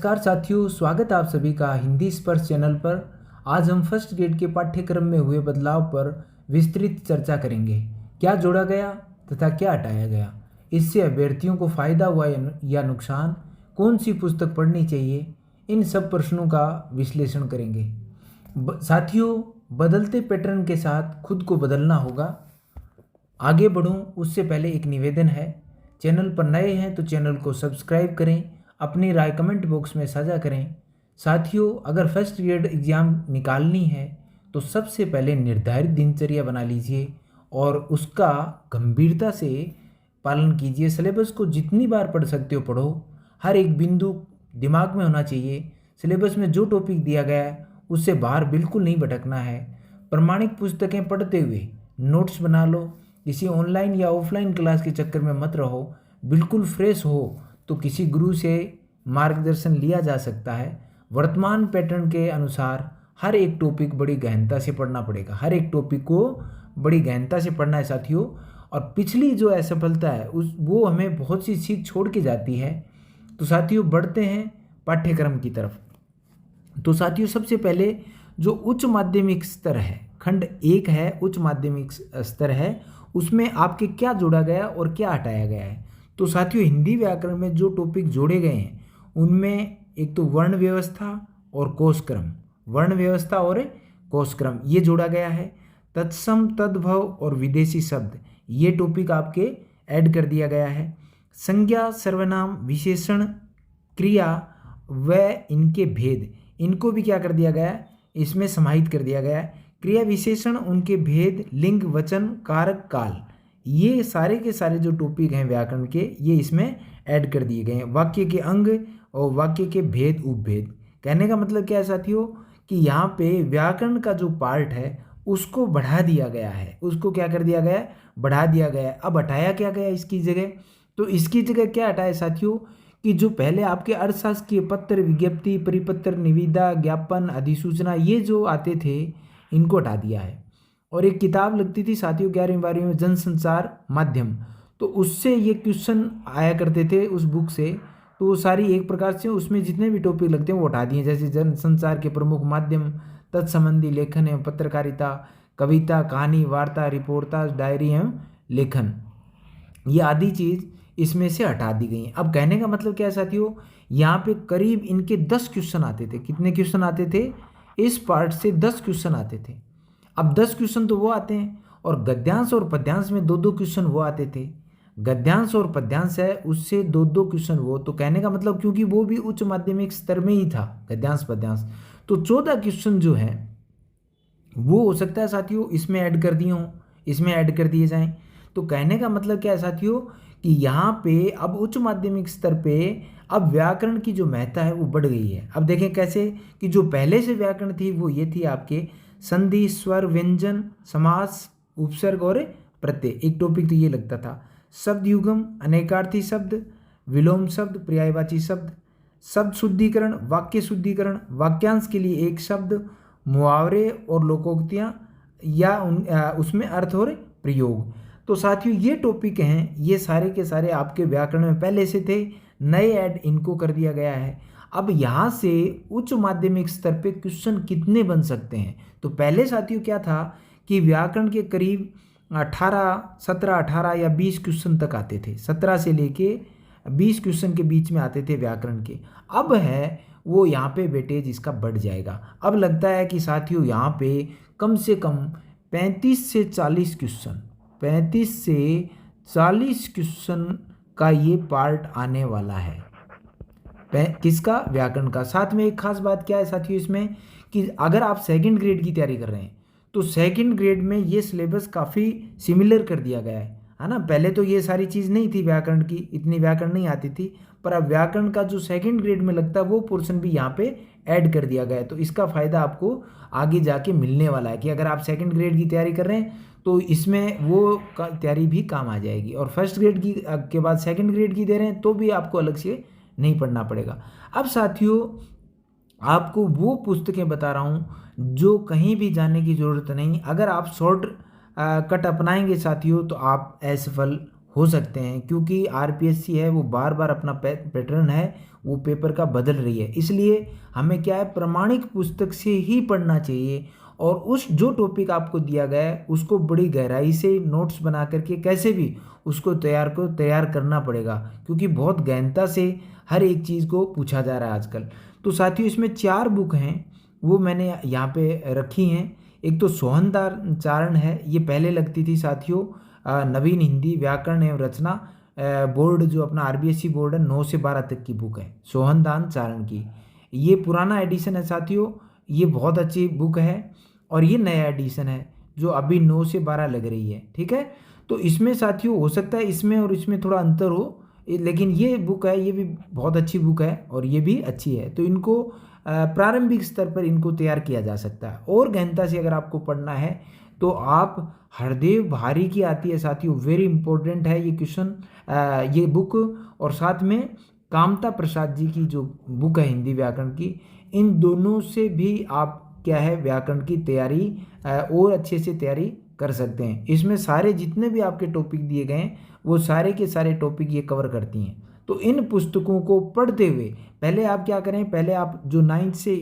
नमस्कार साथियों, स्वागत है आप सभी का हिंदी स्पर्श चैनल पर। आज हम फर्स्ट ग्रेड के पाठ्यक्रम में हुए बदलाव पर विस्तृत चर्चा करेंगे। क्या जोड़ा गया तथा क्या हटाया गया, इससे अभ्यर्थियों को फायदा हुआ या नुकसान, कौन सी पुस्तक पढ़नी चाहिए, इन सब प्रश्नों का विश्लेषण करेंगे। साथियों, बदलते पैटर्न के साथ खुद को बदलना होगा। आगे बढ़ूं उससे पहले एक निवेदन है, चैनल पर नए हैं तो चैनल को सब्सक्राइब करें, अपनी राय कमेंट बॉक्स में साझा करें। साथियों, अगर फर्स्ट ग्रेड एग्ज़ाम निकालनी है तो सबसे पहले निर्धारित दिनचर्या बना लीजिए और उसका गंभीरता से पालन कीजिए। सिलेबस को जितनी बार पढ़ सकते हो पढ़ो, हर एक बिंदु दिमाग में होना चाहिए। सिलेबस में जो टॉपिक दिया गया है उससे बाहर बिल्कुल नहीं भटकना है। प्रमाणिक पुस्तकें पढ़ते हुए नोट्स बना लो। किसी ऑनलाइन या ऑफलाइन क्लास के चक्कर में मत रहो। बिल्कुल फ्रेश हो तो किसी गुरु से मार्गदर्शन लिया जा सकता है। वर्तमान पैटर्न के अनुसार हर एक टॉपिक बड़ी गहनता से पढ़ना पड़ेगा। हर एक टॉपिक को बड़ी गहनता से पढ़ना है साथियों। और पिछली जो असफलता है वो हमें बहुत सी सीख छोड़ के जाती है। तो साथियों, बढ़ते हैं पाठ्यक्रम की तरफ। तो साथियों, सबसे पहले जो उच्च माध्यमिक स्तर है, खंड 1 है, उच्च माध्यमिक स्तर है, उसमें आपके क्या जोड़ा गया और क्या हटाया गया है। तो साथियों, हिंदी व्याकरण में जो टॉपिक जोड़े गए हैं उनमें एक तो वर्ण व्यवस्था और कोशक्रम, वर्ण व्यवस्था और कोशक्रम ये जोड़ा गया है। तत्सम, तद्भव और विदेशी शब्द ये टॉपिक आपके ऐड कर दिया गया है। संज्ञा, सर्वनाम, विशेषण, क्रिया व इनके भेद, इनको भी क्या कर दिया गया है, इसमें समाहित कर दिया गया है। क्रिया विशेषण, उनके भेद, लिंग, वचन, कारक, काल, ये सारे के सारे जो टॉपिक हैं व्याकरण के, ये इसमें ऐड कर दिए गए हैं। वाक्य के अंग और वाक्य के भेद, उपभेद। कहने का मतलब क्या है साथियों कि यहाँ पे व्याकरण का जो पार्ट है उसको बढ़ा दिया गया है। उसको क्या कर दिया गया है, बढ़ा दिया गया है। अब हटाया क्या गया इसकी जगह, तो इसकी जगह क्या हटाया साथियों कि जो पहले आपके अर्थशास्त्रीय पत्र, विज्ञप्ति, परिपत्र, निविदा, ज्ञापन, अधिसूचना ये जो आते थे इनको हटा दिया है। और एक किताब लगती थी साथियों 11वीं 12वीं में, जनसंचार माध्यम, तो उससे ये क्वेश्चन आया करते थे उस बुक से। तो वो सारी एक प्रकार से उसमें जितने भी टॉपिक लगते हैं वो हटा दिए, जैसे जनसंचार के प्रमुख माध्यम, तत्संबंधी लेखन एवं पत्रकारिता, कविता, कहानी, वार्ता, रिपोर्टाज, डायरी एवं लेखन, ये आदि चीज़ इसमें से हटा दी गई हैं। अब कहने का मतलब क्या है साथियों, यहाँ पे करीब इनके 10 क्वेश्चन आते थे। कितने क्वेश्चन आते थे, इस पार्ट से 10 क्वेश्चन आते थे। अब 10 क्वेश्चन तो वो आते हैं, और गद्यांश और पद्यांश में 2-2 क्वेश्चन वो आते थे। गद्यांश और पद्यांश है उससे 2-2 क्वेश्चन वो, तो कहने का मतलब क्योंकि वो भी उच्च माध्यमिक स्तर में ही था गद्यांश पद्यांश, तो 14 क्वेश्चन जो है वो हो सकता है साथियों इसमें ऐड कर दिए हों, इसमें ऐड कर दिए जाएं। तो कहने का मतलब क्या है साथियों कि यहाँ पे अब उच्च माध्यमिक स्तर पे अब व्याकरण की जो महत्ता है वो बढ़ गई है। अब देखें कैसे कि जो पहले से व्याकरण थी वो ये थी आपके संधि, स्वर, व्यंजन, समास, उपसर्ग और प्रत्यय। एक टॉपिक तो ये लगता था। शब्द युगम, अनेकार्थी शब्द, विलोम शब्द, पर्यायवाची शब्द, शब्द शुद्धिकरण, वाक्य शुद्धिकरण, वाक्यांश के लिए एक शब्द, मुहावरे और लोकोक्तियाँ या उसमें अर्थ और प्रयोग। तो साथियों, ये टॉपिक हैं, ये सारे के सारे आपके व्याकरण में पहले से थे, नए ऐड इनको कर दिया गया है। अब यहाँ से उच्च माध्यमिक स्तर पे क्वेश्चन कितने बन सकते हैं, तो पहले साथियों क्या था कि व्याकरण के करीब 17, 18 या 20 क्वेश्चन तक आते थे। 17 से लेके 20 क्वेश्चन के बीच में आते थे व्याकरण के। अब है वो यहाँ पे वेटेज इसका बढ़ जाएगा। अब लगता है कि साथियों यहाँ पे कम से कम 35 से 40 क्वेश्चन, 35 से 40 क्वेश्चन का ये पार्ट आने वाला है। किसका, व्याकरण का। साथ में एक खास बात क्या है साथियों इसमें कि अगर आप सेकंड ग्रेड की तैयारी कर रहे हैं तो सेकंड ग्रेड में ये सिलेबस काफ़ी सिमिलर कर दिया गया है ना। पहले तो ये सारी चीज़ नहीं थी व्याकरण की, इतनी व्याकरण नहीं आती थी, पर अब व्याकरण का जो सेकंड ग्रेड में लगता है वो पोर्शन भी यहाँ पे ऐड कर दिया गया है। तो इसका फ़ायदा आपको आगे जाके मिलने वाला है कि अगर आप सेकंड ग्रेड की तैयारी कर रहे हैं तो इसमें वो तैयारी भी काम आ जाएगी। और फर्स्ट ग्रेड की के बाद सेकंड ग्रेड की दे रहे हैं तो भी आपको अलग से नहीं पढ़ना पड़ेगा। अब साथियों, आपको वो पुस्तकें बता रहा हूँ जो कहीं भी जाने की ज़रूरत नहीं। अगर आप शॉर्ट कट अपनाएंगे साथियों तो आप असफल हो सकते हैं, क्योंकि आरपीएससी है वो बार बार अपना पैटर्न है वो पेपर का बदल रही है। इसलिए हमें क्या है, प्रमाणिक पुस्तक से ही पढ़ना चाहिए और उस जो टॉपिक आपको दिया गया है उसको बड़ी गहराई से नोट्स बना करके कैसे भी उसको तैयार करना पड़ेगा, क्योंकि बहुत गहनता से हर एक चीज़ को पूछा जा रहा है आजकल। तो साथियों इसमें 4 बुक हैं, वो मैंने यहाँ पे रखी हैं। एक तो सोहनदान चारण है, ये पहले लगती थी साथियों नवीन हिंदी व्याकरण एवं रचना बोर्ड, जो अपना आरबीएसई बोर्ड है, 9 से 12 तक की बुक है सोहनदान चारण की। ये पुराना एडिशन है साथियों, ये बहुत अच्छी बुक है। और ये नया एडिशन है जो अभी 9 से 12 लग रही है, ठीक है। तो इसमें साथियों हो सकता है इसमें और इसमें थोड़ा अंतर हो, लेकिन ये बुक है, ये भी बहुत अच्छी बुक है और ये भी अच्छी है। तो इनको प्रारंभिक स्तर पर इनको तैयार किया जा सकता है। और गहनता से अगर आपको पढ़ना है तो आप हरदेव भारी की आती है साथियों, वेरी इंपॉर्टेंट है ये क्वेश्चन, ये बुक। और साथ में कामता प्रसाद जी की जो बुक है हिंदी व्याकरण की, इन दोनों से भी आप क्या है व्याकरण की तैयारी और अच्छे से तैयारी कर सकते हैं। इसमें सारे जितने भी आपके टॉपिक दिए गए हैं वो सारे के सारे टॉपिक ये कवर करती हैं। तो इन पुस्तकों को पढ़ते हुए पहले आप क्या करें, पहले आप जो 9th से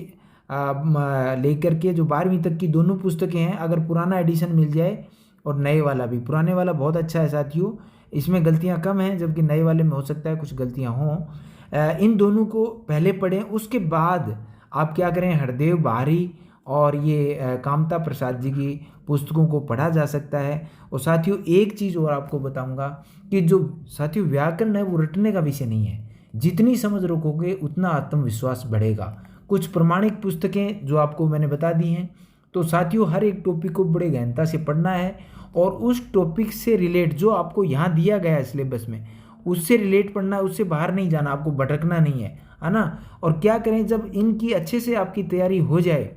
लेकर के जो 12वीं तक की दोनों पुस्तकें हैं, अगर पुराना एडिशन मिल जाए और नए वाला भी, पुराने वाला बहुत अच्छा है साथियों, इसमें गलतियां कम हैं, जबकि नए वाले में हो सकता है कुछ गलतियां हों। इन दोनों को पहले पढ़ें, उसके बाद आप क्या करें, हरदेव भारी और ये कामता प्रसाद जी की पुस्तकों को पढ़ा जा सकता है। और साथियों एक चीज़ और आपको बताऊंगा कि जो साथियों व्याकरण है वो रटने का विषय नहीं है, जितनी समझ रखोगे उतना आत्मविश्वास बढ़ेगा। कुछ प्रमाणिक पुस्तकें जो आपको मैंने बता दी हैं। तो साथियों हर एक टॉपिक को बड़े गहनता से पढ़ना है और उस टॉपिक से रिलेट जो आपको यहाँ दिया गया है सिलेबस में, उससे रिलेट पढ़ना है, उससे बाहर नहीं जाना, आपको भटकना नहीं है ना। और क्या करें, जब इनकी अच्छे से आपकी तैयारी हो जाए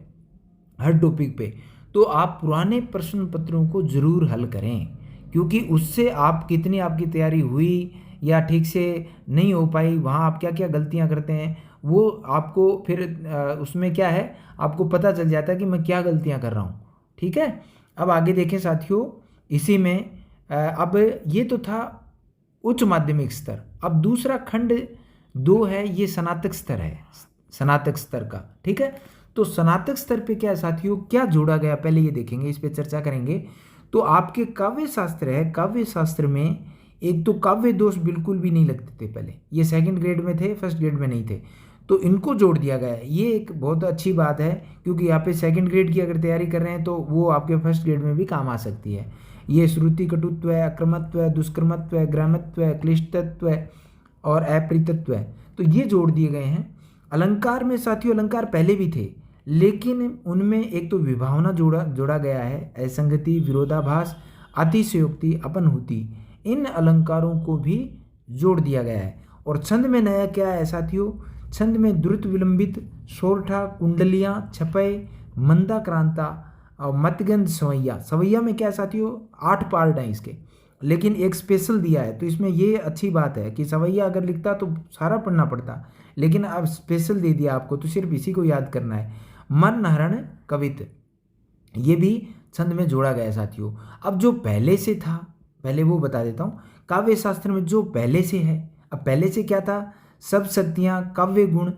हर टॉपिक पे, तो आप पुराने प्रश्न पत्रों को जरूर हल करें, क्योंकि उससे आप कितनी आपकी तैयारी हुई या ठीक से नहीं हो पाई, वहाँ आप क्या क्या गलतियाँ करते हैं, वो आपको फिर उसमें क्या है आपको पता चल जाता है कि मैं क्या गलतियाँ कर रहा हूँ, ठीक है। अब आगे देखें साथियों, इसी में अब ये तो था उच्च माध्यमिक स्तर। अब दूसरा खंड 2 है, ये स्नातक स्तर है, स्नातक स्तर का, ठीक है। तो स्नातक स्तर पे क्या है साथियों, क्या जोड़ा गया पहले ये देखेंगे, इस पे चर्चा करेंगे। तो आपके काव्य शास्त्र है, काव्य शास्त्र में एक तो काव्य दोष बिल्कुल भी नहीं लगते थे पहले, ये 2nd ग्रेड में थे, 1st ग्रेड में नहीं थे, तो इनको जोड़ दिया गया है। ये एक बहुत अच्छी बात है, क्योंकि यहाँ पे 2nd ग्रेड की अगर तैयारी कर रहे हैं तो वो आपके 1st ग्रेड में भी काम आ सकती है। ये श्रुति कटुत्व, अक्रमत्व, दुष्कर्मत्व, ग्रामत्व, क्लिष्टत्व और अप्रीतत्व, तो ये जोड़ दिए गए हैं। अलंकार में साथियों अलंकार पहले भी थे, लेकिन उनमें एक तो विभावना जोड़ा गया है, असंगति, विरोधाभास, अतिशयोक्ति, अपनहुति, इन अलंकारों को भी जोड़ दिया गया है। और छंद में नया क्या है साथियों, छंद में द्रुत विलंबित, सोरठा, कुंडलियाँ, छपय, मंदा क्रांता और मतगंध सवैया। सवैया में क्या है साथियों, 8 पार्ट हैं इसके, लेकिन एक स्पेशल दिया है, तो इसमें ये अच्छी बात है कि सवैया अगर लिखता तो सारा पढ़ना पड़ता, लेकिन अब स्पेशल दे दिया आपको, तो सिर्फ इसी को याद करना है। मन हरण कवित, ये भी छंद में जोड़ा गया साथियों। अब जो पहले से था, पहले वो बता देता हूँ, काव्य शास्त्र में जो पहले से है, अब पहले से क्या था, सब शक्तियाँ, काव्य गुण,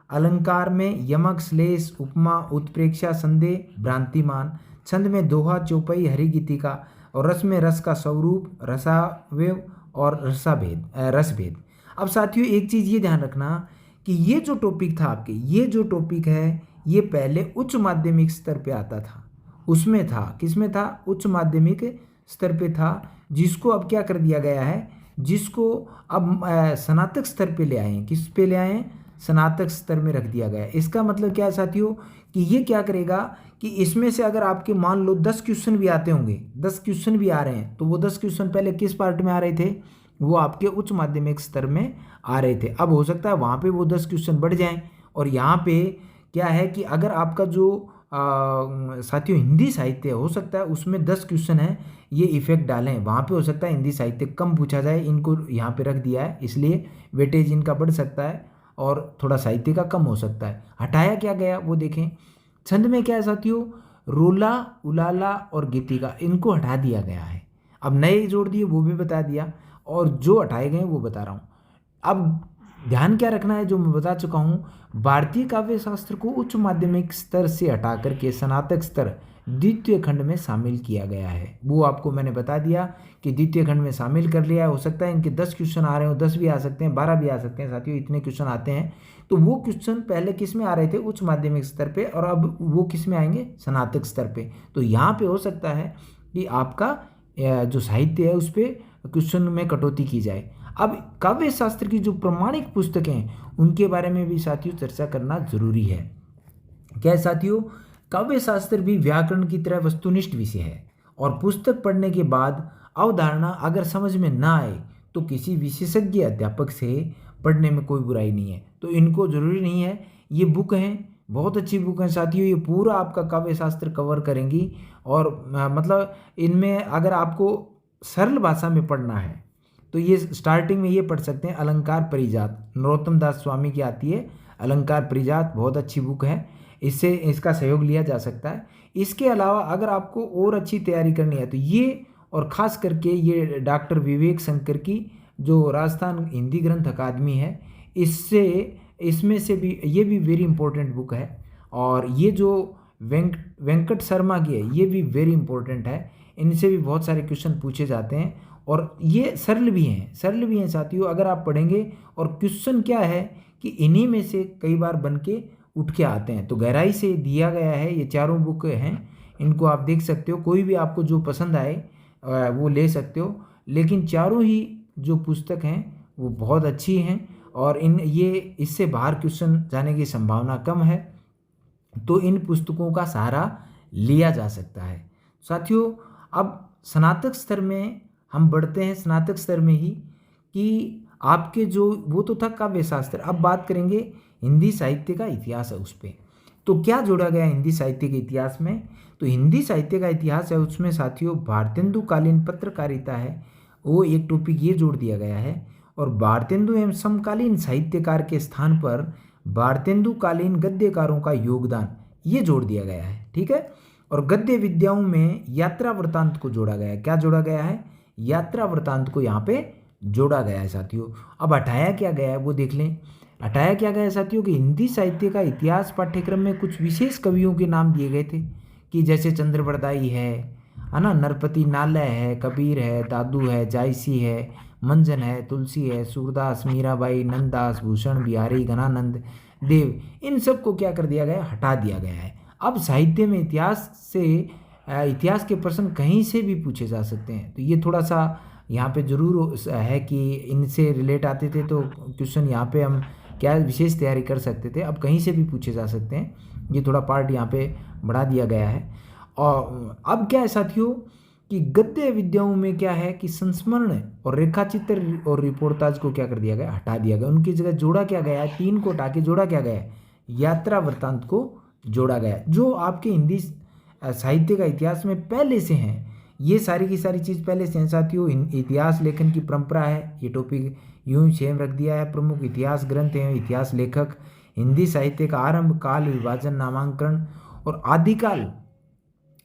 अलंकार में यमक, श्लेष, उपमा, उत्प्रेक्षा, संदेह, भ्रांतिमान, छंद में दोहा, चौपाई, हरिगीतिका, और रस में रस का स्वरूप, रसावयव और रसभेद। अब साथियों एक चीज़ ये ध्यान रखना कि ये जो टॉपिक था आपके, ये जो टॉपिक है ये पहले उच्च माध्यमिक स्तर पे आता था, उसमें था, किसमें था, उच्च माध्यमिक स्तर पे था, जिसको अब क्या कर दिया गया है, जिसको अब स्नातक स्तर पे ले आए हैं। किस पे ले आए हैं, स्नातक स्तर में रख दिया गया है। इसका मतलब क्या है साथियों कि ये क्या करेगा कि इसमें से अगर आपके मान लो 10 क्वेश्चन भी आते होंगे, 10 क्वेश्चन भी आ रहे हैं, तो वो 10 क्वेश्चन पहले किस पार्ट में आ रहे थे, वो आपके उच्च माध्यमिक स्तर में आ रहे थे। अब हो सकता है वहाँ पे वो 10 क्वेश्चन बढ़ जाएं, और यहाँ पे क्या है कि अगर आपका जो साथियों हिंदी साहित्य हो सकता है उसमें 10 क्वेश्चन है, ये इफेक्ट डालें, वहाँ पे हो सकता है हिंदी साहित्य कम पूछा जाए, इनको यहाँ पे रख दिया है, इसलिए वेटेज इनका बढ़ सकता है और थोड़ा साहित्य का कम हो सकता है। हटाया क्या गया वो देखें। छंद में क्या है साथियों, रोला, उलाला और गीतिका, इनको हटा दिया गया है। अब नए जोड़ दिए वो भी बता दिया, और जो हटाए गए वो बता रहा हूँ। अब ध्यान क्या रखना है, जो मैं बता चुका हूँ, भारतीय काव्य शास्त्र को उच्च माध्यमिक स्तर से हटा करके स्नातक स्तर द्वितीय खंड में शामिल किया गया है। वो आपको मैंने बता दिया कि द्वितीय खंड में शामिल कर लिया है। हो सकता है इनके 10 क्वेश्चन आ रहे हो, 10 भी आ सकते हैं, 12 भी आ सकते हैं साथियों, इतने क्वेश्चन आते हैं। तो वो क्वेश्चन पहले किस में आ रहे थे, उच्च माध्यमिक स्तर पे, और अब वो किस में आएंगे, स्नातक स्तर पे। तो यहाँ पे हो सकता है कि आपका जो साहित्य है उस पर क्वेश्चन में कटौती की जाए। अब काव्य शास्त्र की जो प्रमाणिक पुस्तकें हैं उनके बारे में भी साथियों चर्चा करना जरूरी है। क्या है साथियों, काव्य शास्त्र भी व्याकरण की तरह वस्तुनिष्ठ विषय है, और पुस्तक पढ़ने के बाद अवधारणा अगर समझ में ना आए तो किसी विशेषज्ञ अध्यापक से पढ़ने में कोई बुराई नहीं है। तो इनको जरूरी नहीं है, ये बुक हैं, बहुत अच्छी बुक है साथियों, ये पूरा आपका काव्य शास्त्र कवर करेंगी। और मतलब इनमें अगर आपको सरल भाषा में पढ़ना है तो ये स्टार्टिंग में ये पढ़ सकते हैं, अलंकार परिजात, नरोत्तम दास स्वामी की आती है अलंकार परिजात, बहुत अच्छी बुक है, इससे इसका सहयोग लिया जा सकता है। इसके अलावा अगर आपको और अच्छी तैयारी करनी है तो ये, और ख़ास करके ये डॉक्टर विवेक शंकर की जो राजस्थान हिंदी ग्रंथ अकादमी है, इससे इसमें से भी ये भी वेरी इंपॉर्टेंट बुक है। और ये जो वेंकट शर्मा की है ये भी वेरी इंपॉर्टेंट है, इनसे भी बहुत सारे क्वेश्चन पूछे जाते हैं, और ये सरल भी हैं साथियों अगर आप पढ़ेंगे। और क्वेश्चन क्या है कि इन्हीं में से कई बार बन के उठ के आते हैं। तो गहराई से दिया गया है, ये चारों बुक हैं, इनको आप देख सकते हो, कोई भी आपको जो पसंद आए वो ले सकते हो। लेकिन चारों ही जो पुस्तक हैं वो बहुत अच्छी हैं, और इससे बाहर क्वेश्चन जाने की संभावना कम है, तो इन पुस्तकों का सहारा लिया जा सकता है साथियों। अब स्नातक स्तर में हम बढ़ते हैं, स्नातक स्तर में ही, कि आपके जो वो तो था काव्य शास्त्र, अब बात करेंगे हिंदी साहित्य का इतिहास है उस पर। तो क्या जोड़ा गया हिंदी साहित्य के इतिहास में, तो हिंदी साहित्य का इतिहास है उसमें साथियों भारतेंदु कालीन पत्रकारिता है, वो एक टॉपिक ये जोड़ दिया गया है। और भारतेंदु एवं समकालीन साहित्यकार के स्थान पर भारतेंदु कालीन गद्यकारों का योगदान ये जोड़ दिया गया है, ठीक है। और गद्य विद्याओं में यात्रा वृत्तांत को जोड़ा गया है, क्या जोड़ा गया है, यात्रा वृत्तांत को यहाँ पे जोड़ा गया है साथियों। अब हटाया क्या गया है वो देख लें। हटाया क्या गया है साथियों कि हिंदी साहित्य का इतिहास पाठ्यक्रम में कुछ विशेष कवियों के नाम दिए गए थे, कि जैसे चंद्रबरदाई है ना, नरपति नालय है, कबीर है, दादू है, जायसी है, मंजन है, तुलसी है, सूरदास, मीराबाई, नंददास, भूषण बिहारी, घनानंद देव, इन सब को क्या कर दिया गया, हटा दिया गया है। अब साहित्य में इतिहास के प्रश्न कहीं से भी पूछे जा सकते हैं, तो ये थोड़ा सा यहाँ पे जरूर है कि इनसे रिलेट आते थे तो क्वेश्चन यहाँ पे हम क्या विशेष तैयारी कर सकते थे, अब कहीं से भी पूछे जा सकते हैं, ये थोड़ा पार्ट यहाँ पे बढ़ा दिया गया है। और अब क्या है साथियों कि गद्य विद्याओं में क्या है कि संस्मरण और रेखाचित्र और रिपोर्टाज को क्या कर दिया गया, हटा दिया गया, उनकी जगह जोड़ा क्या गया है, 3 को हटा के जोड़ा क्या गया है, यात्रा वृत्तांत को जोड़ा गया, जो आपके हिंदी साहित्य का इतिहास में पहले से हैं। ये सारी की सारी चीज़ पहले से हैं साथियों। इतिहास लेखन की परंपरा है, ये टॉपिक यूं सेम रख दिया है। प्रमुख इतिहास ग्रंथ हैं, इतिहास लेखक, हिंदी साहित्य का आरंभ काल, विभाजन, नामांकन और आदिकाल।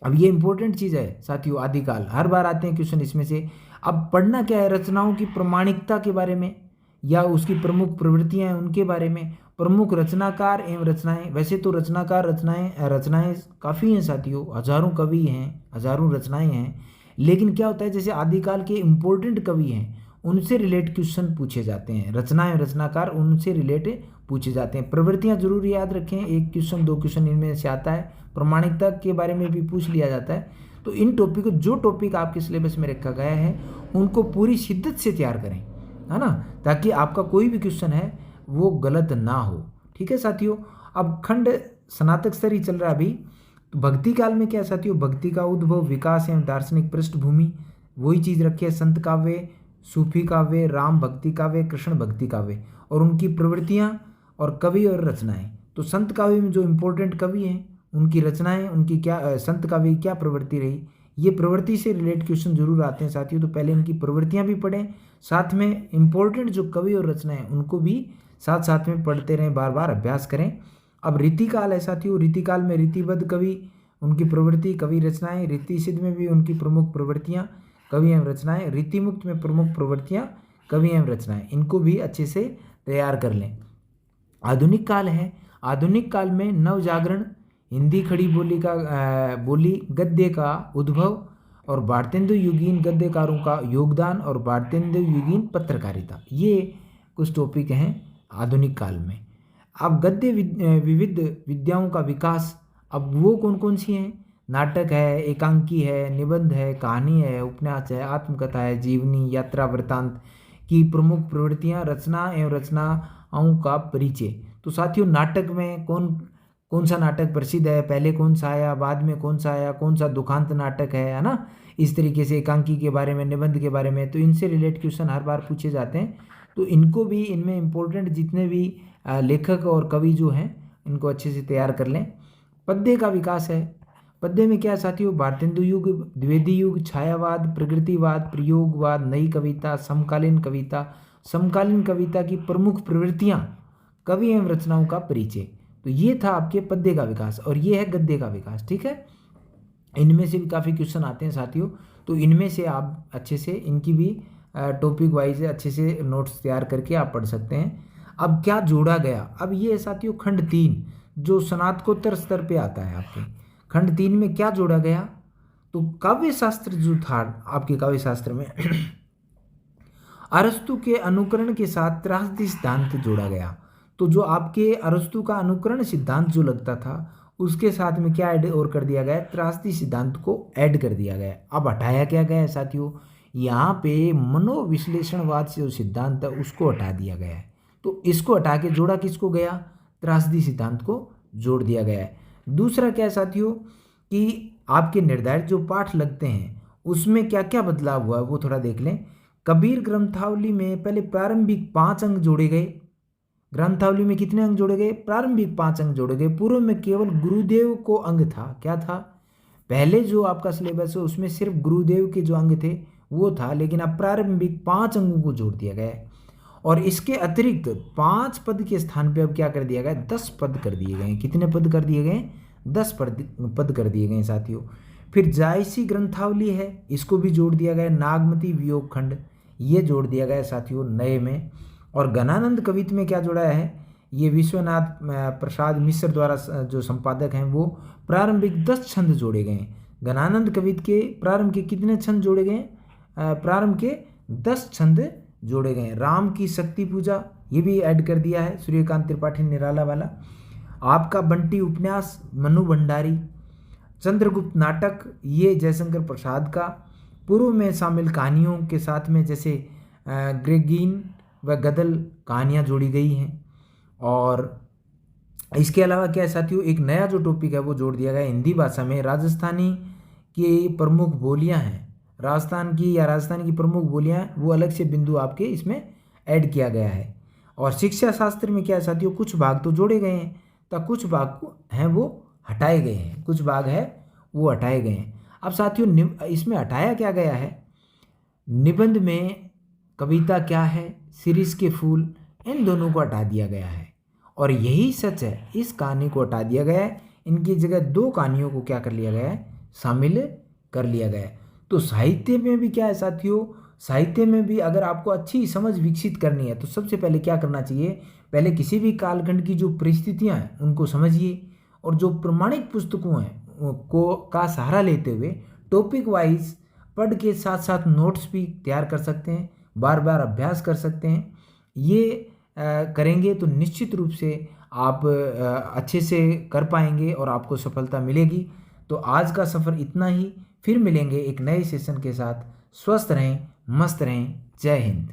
अब ये इंपॉर्टेंट चीज़ है साथियों, आदिकाल हर बार आते हैं क्वेश्चन इसमें से। अब पढ़ना क्या है, रचनाओं की प्रमाणिकता के बारे में या उसकी प्रमुख प्रवृत्तियां हैं उनके बारे में, प्रमुख रचनाकार एवं रचनाएं। वैसे तो रचनाकार रचनाएं काफ़ी हैं साथियों, हजारों कवि हैं, हजारों रचनाएं हैं, लेकिन क्या होता है जैसे आदिकाल के इम्पोर्टेंट कवि हैं उनसे रिलेट क्वेश्चन पूछे जाते हैं, रचनाएं रचनाकार उनसे रिलेट पूछे जाते हैं। प्रवृत्तियां जरूर याद रखें, 1 क्वेश्चन 2 क्वेश्चन इनमें से आता है। प्रमाणिकता के बारे में भी पूछ लिया जाता है। तो इन टॉपिक को, जो टॉपिक आपके सिलेबस में रखा गया है उनको पूरी शिद्दत से तैयार करें, है ना, ताकि आपका कोई भी क्वेश्चन है वो गलत ना हो, ठीक है साथियों। अब खंड स्नातक स्तर ही चल रहा है अभी। तो भक्ति काल में क्या है साथियों, भक्ति का उद्भव, विकास एवं दार्शनिक पृष्ठभूमि, वही चीज़ रखी है। संत काव्य, सूफी काव्य, राम भक्ति काव्य, कृष्ण भक्ति काव्य और उनकी प्रवृत्तियाँ और कवि और रचनाएं। तो संत काव्य में जो इम्पोर्टेंट कवि हैं उनकी रचनाएं, उनकी क्या संत काव्य की क्या प्रवृत्ति रही, ये प्रवृत्ति से रिलेट क्वेश्चन जरूर आते हैं साथियों। तो पहले इनकी प्रवृत्तियां भी पढ़ें, साथ में इम्पोर्टेंट जो कवि और रचनाएं उनको भी साथ साथ में पढ़ते रहें, बार बार अभ्यास करें। अब रीतिकाल है साथियों, रीतिकाल में रीतिबद्ध कवि, उनकी प्रवृत्ति, कवि रचनाएं, रीति सिद्ध में भी उनकी प्रमुख प्रवृत्तियाँ, कवि एवं रचनाएं, रीतिमुक्त में प्रमुख प्रवृत्तियाँ, कवि एवं रचनाएं, इनको भी अच्छे से तैयार कर लें। आधुनिक काल है, आधुनिक काल में नवजागरण, हिंदी खड़ी बोली गद्य का उद्भव और भारतेंदु युगीन गद्यकारों का योगदान और भारतेंदु युगीन पत्रकारिता, ये कुछ टॉपिक हैं आधुनिक काल में। अब गद्य विविध विद्याओं का विकास, अब वो कौन कौन सी हैं? नाटक है, एकांकी है, निबंध है, कहानी है, उपन्यास है, आत्मकथा है, जीवनी, यात्रा वृत्तांत की प्रमुख प्रवृत्तियां, रचना एवं रचनाओं का परिचय। तो साथियों, नाटक में कौन कौन सा नाटक प्रसिद्ध है, पहले कौन सा आया, बाद में कौन सा आया, कौन सा दुखांत नाटक है ना। इस तरीके से एकांकी के बारे में, निबंध के बारे में, तो इनसे रिलेटेड क्वेश्चन हर बार पूछे जाते हैं। तो इनको भी, इनमें इम्पोर्टेंट जितने भी लेखक और कवि जो हैं इनको अच्छे से तैयार कर लें। पद्य का विकास है, पद्य में क्या है साथियों? भारतेंदु युग, द्विवेदी युग, छायावाद, प्रकृतिवाद, प्रयोगवाद, नई कविता, समकालीन कविता, समकालीन कविता की प्रमुख प्रवृत्तियां, कवि एवं रचनाओं का परिचय। तो ये था आपके पद्य का विकास और ये है गद्य का विकास। ठीक है, इनमें से भी काफ़ी क्वेश्चन आते हैं साथियों, तो इनमें से आप अच्छे से इनकी भी टॉपिक वाइज अच्छे से नोट्स तैयार करके आप पढ़ सकते हैं। अब क्या जोड़ा गया? अब ये है साथियों खंड 3 जो स्नातकोत्तर स्तर पे आता है आपके। खंड 3 में क्या जोड़ा गया? तो काव्य शास्त्र जो था आपके काव्य शास्त्र में अरस्तु के अनुकरण के साथ त्रासदी सिद्धांत जोड़ा गया। तो जो आपके अरस्तु का अनुकरण सिद्धांत जो लगता था उसके साथ में क्या ऐड और कर दिया गया? त्रासदी सिद्धांत को ऐड कर दिया गया। अब हटाया क्या गया है साथियों? यहाँ पे मनोविश्लेषणवाद से जो सिद्धांत है उसको हटा दिया गया है। तो इसको हटा के जोड़ा किसको गया? त्रासदी सिद्धांत को जोड़ दिया गया है। दूसरा क्या है साथियों कि आपके निर्धारित जो पाठ लगते हैं उसमें क्या क्या बदलाव हुआ है वो थोड़ा देख लें। कबीर ग्रंथावली में पहले प्रारंभिक 5 अंक जोड़े गए। ग्रंथावली में कितने अंक जोड़े गए? प्रारंभिक 5 अंक जोड़े गए। पूर्व में केवल गुरुदेव को अंग था। क्या था? पहले जो आपका सिलेबस है उसमें सिर्फ गुरुदेव के जो अंग थे वो था, लेकिन अब प्रारंभिक 5 अंगों को जोड़ दिया गया है। और इसके अतिरिक्त 5 पद के स्थान पे अब क्या कर दिया गया? 10 पद कर दिए गए। कितने पद कर दिए गए? 10 पद कर दिए गए साथियों। फिर जायसी ग्रंथावली है, इसको भी जोड़ दिया गया। नागमती वियोग खंड ये जोड़ दिया गया साथियों नए में। और घनानंद कवित्त में क्या जोड़ा है? ये विश्वनाथ प्रसाद मिश्र द्वारा जो संपादक हैं वो प्रारंभिक 10 छंद जोड़े गए। घनानंद कवित्त के प्रारंभ के कितने छंद जोड़े गए? प्रारंभ के 10 छंद जोड़े गए। राम की शक्ति पूजा ये भी ऐड कर दिया है, सूर्यकांत त्रिपाठी निराला वाला। आपका बंटी उपन्यास मनु भंडारी। चंद्रगुप्त नाटक ये जयशंकर प्रसाद का। पूर्व में शामिल कहानियों के साथ में जैसे ग्रेगीन व गदल कहानियाँ जोड़ी गई हैं। और इसके अलावा क्या है साथियों, एक नया जो टॉपिक है वो जोड़ दिया गया हिंदी भाषा में। राजस्थानी की प्रमुख बोलियां हैं, राजस्थान की प्रमुख बोलियां हैं, वो अलग से बिंदु आपके इसमें ऐड किया गया है। और शिक्षा शास्त्र में क्या है साथियों, कुछ भाग तो जोड़े गए हैं तो कुछ भाग हैं वो हटाए गए हैं, कुछ भाग है वो हटाए गए हैं। अब साथियों इसमें हटाया क्या गया है? निबंध में कविता क्या है, शिरीष के फूल, इन दोनों को हटा दिया गया है। और यही सच है, इस कहानी को हटा दिया गया है, इनकी जगह 2 कहानियों को क्या कर लिया गया है? शामिल कर लिया गया है। तो साहित्य में भी क्या है साथियों, साहित्य में भी अगर आपको अच्छी समझ विकसित करनी है तो सबसे पहले क्या करना चाहिए? पहले किसी भी कालखंड की जो परिस्थितियां हैं उनको समझिए और जो प्रमाणिक पुस्तकों हैं को का सहारा लेते हुए टॉपिक वाइज पढ़ के साथ साथ नोट्स भी तैयार कर सकते हैं, बार बार अभ्यास कर सकते हैं। ये करेंगे तो निश्चित रूप से आप अच्छे से कर पाएंगे और आपको सफलता मिलेगी। तो आज का सफ़र इतना ही, फिर मिलेंगे एक नए सेशन के साथ। स्वस्थ रहें, मस्त रहें। जय हिंद।